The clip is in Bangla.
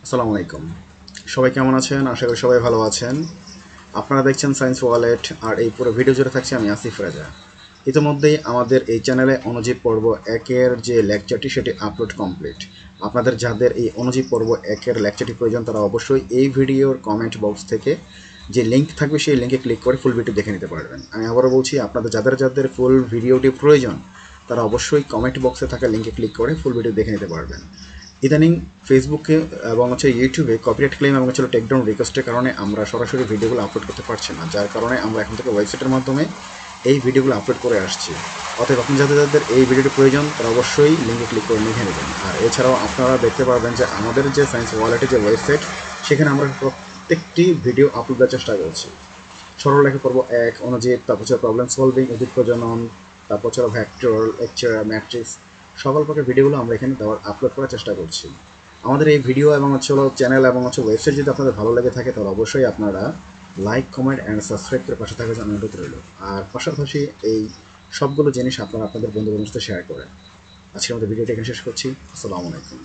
আসসালামু আলাইকুম। সবাই কেমন আছেন? আশা করি সবাই ভালো আছেন। আপনারা দেখছেন সায়েন্স ওয়ালেট, আর এই পুরো ভিডিও জুড়ে থাকছি আমি আসিফ রাজা। ইতিমধ্যেই আমাদের এই চ্যানেলে অণুজীব পর্ব একের যে লেকচারটি সেটি আপলোড কমপ্লিট। আপনাদের যাদের এই অণুজীব পর্ব একের লেকচারটি প্রয়োজন তারা অবশ্যই এই ভিডিওর কমেন্ট বক্স থেকে যে লিঙ্ক থাকবে সেই লিঙ্কে ক্লিক করে ফুল ভিডিও দেখে নিতে পারবেন। আমি আবারও বলছি, আপনাদের যাদের যাদের ফুল ভিডিওটি প্রয়োজন তারা অবশ্যই কমেন্ট বক্সে থাকা লিঙ্কে ক্লিক করে ফুল ভিডিও দেখে নিতে পারবেন। ইদানিং ফেসবুকে এবং ইউটিউবে কপিরাইট ক্লেম এবং টেকডাউন রিকোয়েস্টের কারণে আমরা সরাসরি ভিডিওগুলো আপলোড করতে পারছি না, যার কারণে আমরা এখন থেকে ওয়েবসাইটের মাধ্যমে এই ভিডিওগুলো আপলোড করে আসছি। অতএব আপনি যাদের যাদের এই ভিডিওটি প্রয়োজন তারা অবশ্যই লিঙ্কে ক্লিক করে নিয়ে নেবেন। আর এছাড়াও আপনারা দেখতে পারবেন যে আমাদের যে সায়েন্স ওয়ালেটের যে ওয়েবসাইট সেখানে আমরা প্রত্যেকটি ভিডিও আপলোড দেওয়ার চেষ্টা করছি। সরলরেখা পর্ব এক, অনুজীব, তারপর প্রবলেম সলভিং, উদ্ভিদ প্রজনন, তারপর ভেক্টর, লেকচার, ম্যাট্রিক্স, সকল প্রকার ভিডিওগুলো আমরা এখানে দেওয়ার আপলোড করার চেষ্টা করছি। আমাদের এই ভিডিও এবং চ্যানেল এবং ওয়েবসাইট যদি আপনাদের ভালো লেগে থাকে তাহলে অবশ্যই আপনারা লাইক, কমেন্ট অ্যান্ড সাবস্ক্রাইব করে পাশে থাকার জন্য অনুরোধ রইল। আর পাশাপাশি এই সবগুলো জিনিস আপনারা আপনাদের বন্ধু বান্ধবের সাথে শেয়ার করেন। আজকের মতো ভিডিওটা এখানে শেষ করছি। আসসালামু আলাইকুম।